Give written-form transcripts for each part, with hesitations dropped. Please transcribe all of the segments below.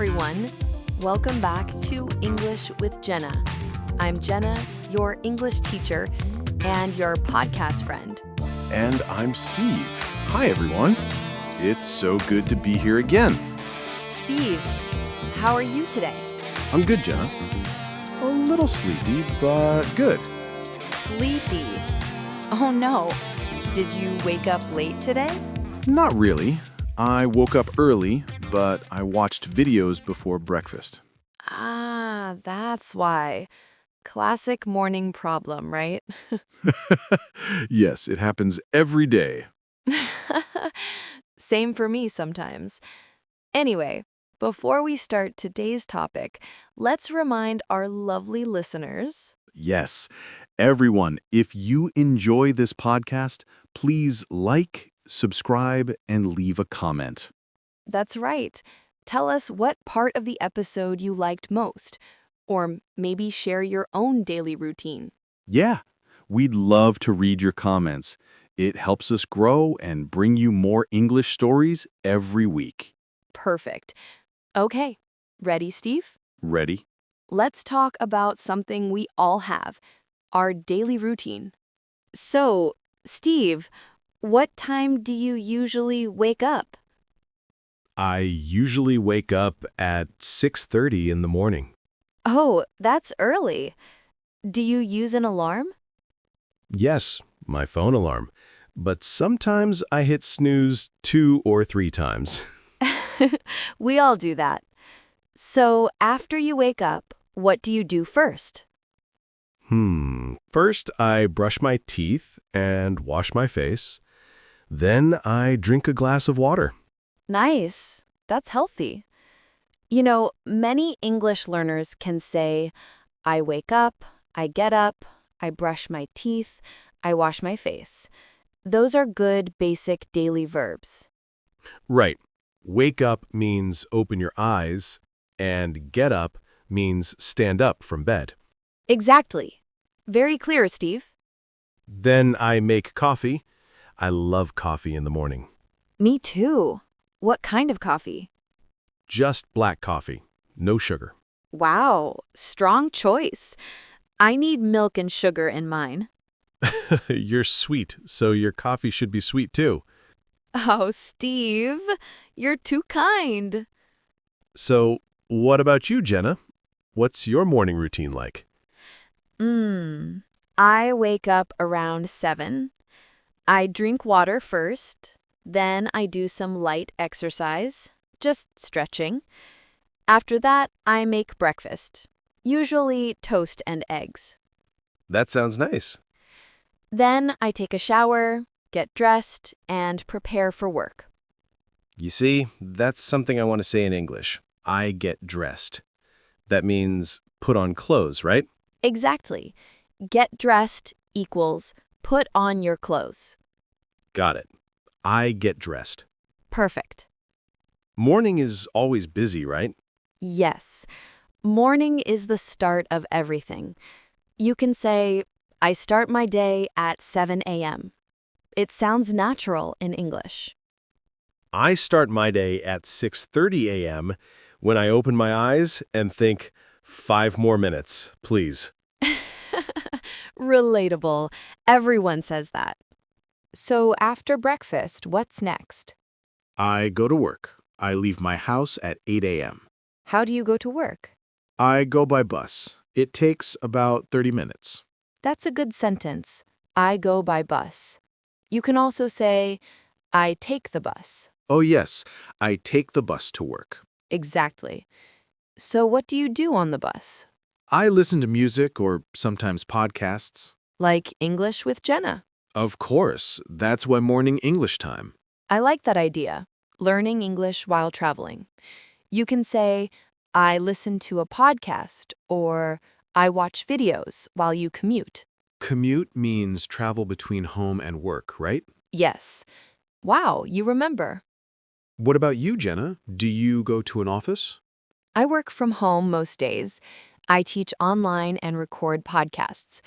everyone. Welcome back to English with Jenna. I'm Jenna, your English teacher and your podcast friend. And I'm Steve. Hi, everyone. It's so good to be here again. Steve, how are you today? I'm good, Jenna. A little sleepy, but good. Sleepy? Oh no. Did you wake up late today? Not really. I woke up early, but I watched videos before breakfast. Ah, that's why. Classic morning problem, right? Yes, it happens every day. Same for me sometimes. Anyway, before we start today's topic, let's remind our lovely listeners. Yes, everyone, if you enjoy this podcast, please like, subscribe, and leave a comment. That's right. Tell us what part of the episode you liked most, or maybe share your own daily routine. Yeah, we'd love to read your comments. It helps us grow and bring you more English stories every week. Perfect. Okay, ready, Steve? Ready? Let's talk about something we all have, our daily routine. So, Steve, what time do you usually wake up? I usually wake up at 6:30 in the morning. Oh, that's early. Do you use an alarm? Yes, my phone alarm. But sometimes I hit snooze 2 or 3 times. We all do that. So, after you wake up, what do you do first? First, I brush my teeth and wash my face. Then I drink a glass of water. Nice. That's healthy. You know, many English learners can say, I wake up, I get up, I brush my teeth, I wash my face. Those are good basic daily verbs. Right. Wake up means open your eyes, and get up means stand up from bed. Exactly. Very clear, Steve. Then I make coffee. I love coffee in the morning. Me too. What kind of coffee? Just black coffee, no sugar. Wow, strong choice. I need milk and sugar in mine. You're sweet, so your coffee should be sweet too. Oh, Steve, you're too kind. So, what about you, Jenna? What's your morning routine like? I wake up around 7. I drink water first. Then I do some light exercise, just stretching. After that, I make breakfast, usually toast and eggs. That sounds nice. Then I take a shower, get dressed, and prepare for work. You see, that's something I want to say in English. I get dressed. That means put on clothes, right? Exactly. Get dressed equals put on your clothes. Got it. I get dressed. Perfect. Morning is always busy, right? Yes. Morning is the start of everything. You can say, I start my day at 7 a.m. It sounds natural in English. I start my day at 6:30 a.m. when I open my eyes and think, 5 more minutes, please. Relatable. Everyone says that. So after breakfast, what's next? I go to work. I leave my house at 8 a.m. How do you go to work? I go by bus. It takes about 30 minutes. That's a good sentence. I go by bus. You can also say, I take the bus. Oh, yes, I take the bus to work. Exactly. So what do you do on the bus? I listen to music or sometimes podcasts. Like English with Jenna. Of course, that's my morning English time. I like that idea, learning English while traveling. You can say, I listen to a podcast, or I watch videos while you commute. Commute means travel between home and work, right? Yes. Wow, you remember. What about you, Jenna? Do you go to an office? I work from home most days. I teach online and record podcasts.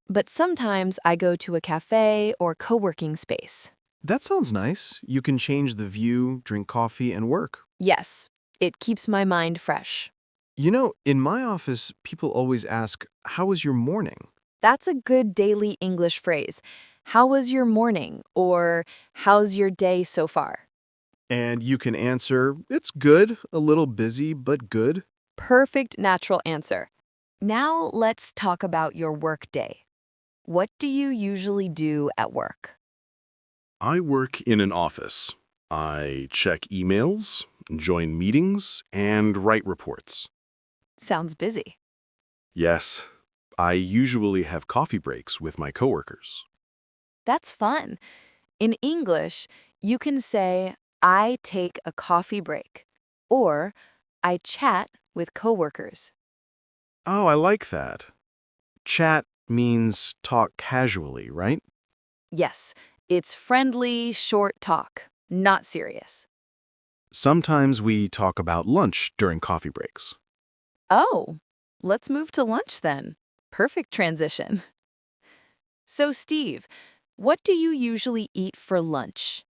But sometimes I go to a cafe or co-working space. That sounds nice. You can change the view, drink coffee, and work. Yes, It keeps my mind fresh. You know, in my office, people always ask, "How was your morning?" That's a good daily English phrase. How was your morning? Or how's your day so far? And you can answer, "It's good, a little busy, but good." Perfect natural answer. Now let's talk about your work day. What do you usually do at work? I work in an office. I check emails, join meetings, and write reports. Sounds busy. Yes, I usually have coffee breaks with my coworkers. That's fun. In English, you can say, I take a coffee break, or I chat with coworkers. Oh, I like that. Chat means talk casually, right? Yes, it's friendly, short talk, not serious. Sometimes we talk about lunch during coffee breaks. Oh, let's move to lunch then. Perfect transition. So, Steve, what do you usually eat for lunch?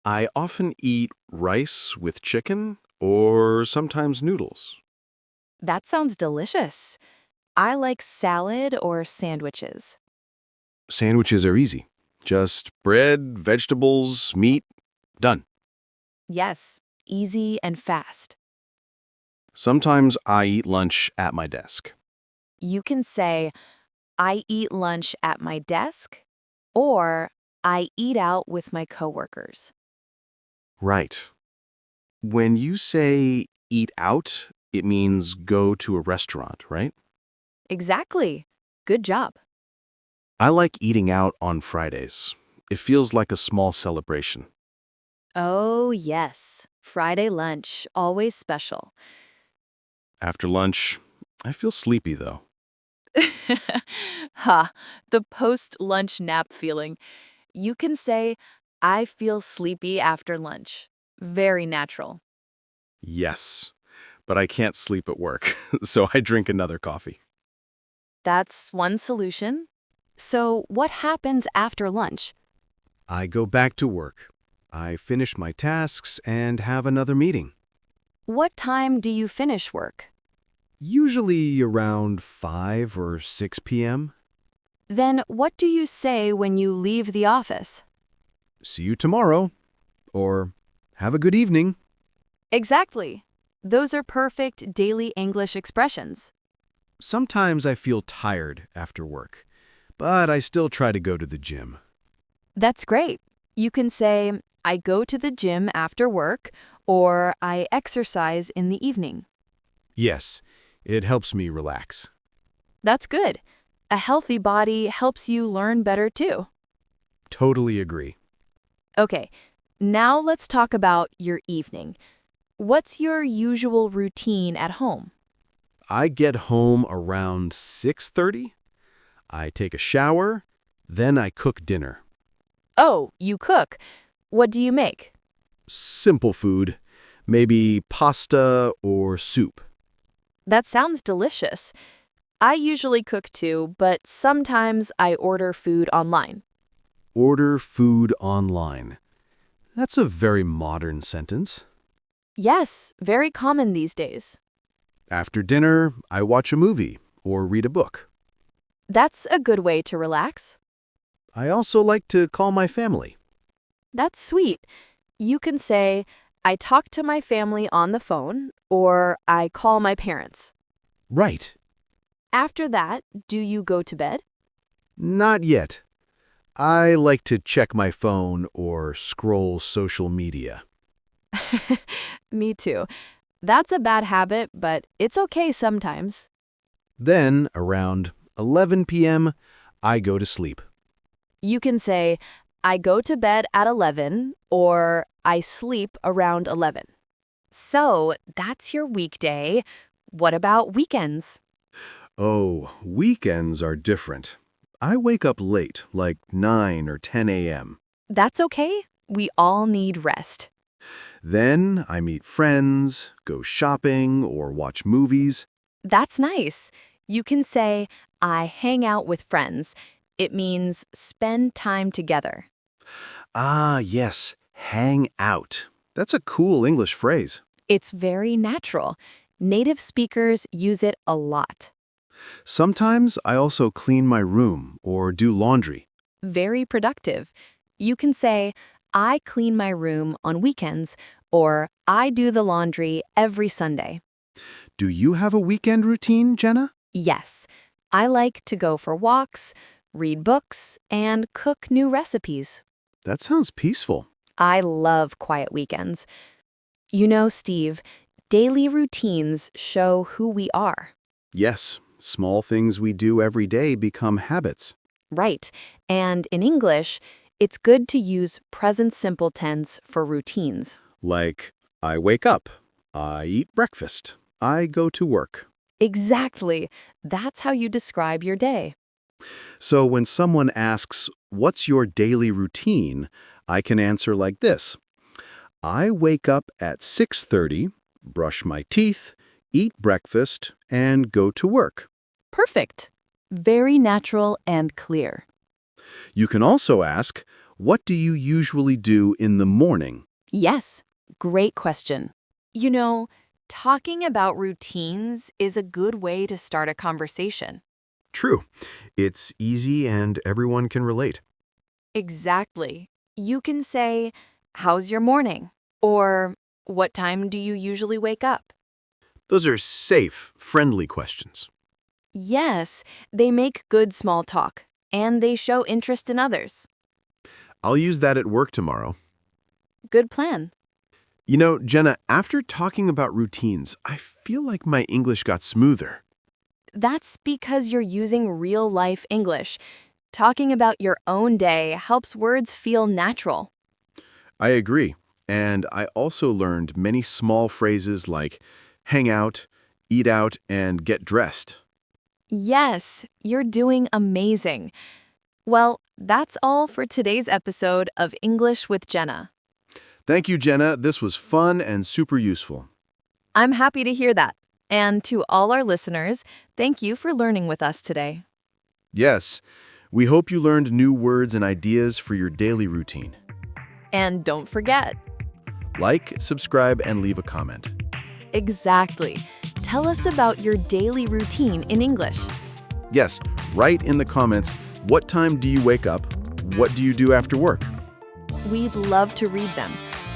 I often eat rice with chicken or sometimes noodles. That sounds delicious. I like salad or sandwiches. Sandwiches are easy. Just bread, vegetables, meat, done. Yes, easy and fast. Sometimes I eat lunch at my desk. You can say, I eat lunch at my desk, or I eat out with my coworkers. Right. When you say eat out, it means go to a restaurant, right? Exactly. Good job. I like eating out on Fridays. It feels like a small celebration. Oh, yes. Friday lunch, always special. After lunch, I feel sleepy though. Ha, the post-lunch nap feeling. You can say, I feel sleepy after lunch. Very natural. Yes, but I can't sleep at work, so I drink another coffee. That's one solution. So, what happens after lunch? I go back to work. I finish my tasks and have another meeting. What time do you finish work? Usually around 5 or 6 p.m. Then, what do you say when you leave the office? See you tomorrow. Or have a good evening. Exactly. Those are perfect daily English expressions. Sometimes I feel tired after work, but I still try to go to the gym. That's great. You can say, I go to the gym after work, or I exercise in the evening. Yes, it helps me relax. That's good. A healthy body helps you learn better too. Totally agree. Okay, now let's talk about your evening. What's your usual routine at home? I get home around 6:30. I take a shower, then I cook dinner. Oh, you cook. What do you make? Simple food, maybe pasta or soup. That sounds delicious. I usually cook too, but sometimes I order food online. Order food online. That's a very modern sentence. Yes, very common these days. After dinner, I watch a movie or read a book. That's a good way to relax. I also like to call my family. That's sweet. You can say, I talk to my family on the phone, or I call my parents. Right. After that, do you go to bed? Not yet. I like to check my phone or scroll social media. Me too. That's a bad habit, but it's okay sometimes. Then, around 11 p.m., I go to sleep. You can say, I go to bed at 11, or I sleep around 11. So, that's your weekday. What about weekends? Oh, weekends are different. I wake up late, like 9 or 10 a.m. That's okay. We all need rest. Then I meet friends, go shopping, or watch movies. That's nice. You can say, I hang out with friends. It means spend time together. Ah, yes, hang out. That's a cool English phrase. It's very natural. Native speakers use it a lot. Sometimes I also clean my room or do laundry. Very productive. You can say, I clean my room on weekends, or I do the laundry every Sunday. Do you have a weekend routine, Jenna? Yes, I like to go for walks, read books, and cook new recipes. That sounds peaceful. I love quiet weekends. You know, Steve, daily routines show who we are. Yes, small things we do every day become habits. Right. And in English, it's good to use present simple tense for routines. Like, I wake up, I eat breakfast, I go to work. Exactly. That's how you describe your day. So when someone asks, what's your daily routine? I can answer like this. I wake up at 6:30, brush my teeth, eat breakfast, and go to work. Perfect. Very natural and clear. You can also ask, what do you usually do in the morning? Yes, great question. You know, talking about routines is a good way to start a conversation. True. It's easy and everyone can relate. Exactly. You can say, how's your morning? Or, what time do you usually wake up? Those are safe, friendly questions. Yes, they make good small talk, and they show interest in others. I'll use that at work tomorrow. Good plan. You know, Jenna, after talking about routines, I feel like my English got smoother. That's because you're using real-life English. Talking about your own day helps words feel natural. I agree. And I also learned many small phrases like hang out, eat out, and get dressed. Yes, you're doing amazing. Well, that's all for today's episode of English with Jenna. Thank you, Jenna. This was fun and super useful. I'm happy to hear that. And to all our listeners, thank you for learning with us today. Yes, we hope you learned new words and ideas for your daily routine. And don't forget, Like, subscribe, and leave a comment. exactly. Tell us about your daily routine in English. Yes, write in the comments, what time do you wake up? What do you do after work? We'd love to read them.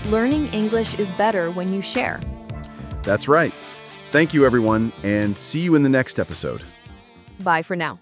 Learning English is better when you share. That's right. Thank you, everyone, and see you in the next episode. Bye for now.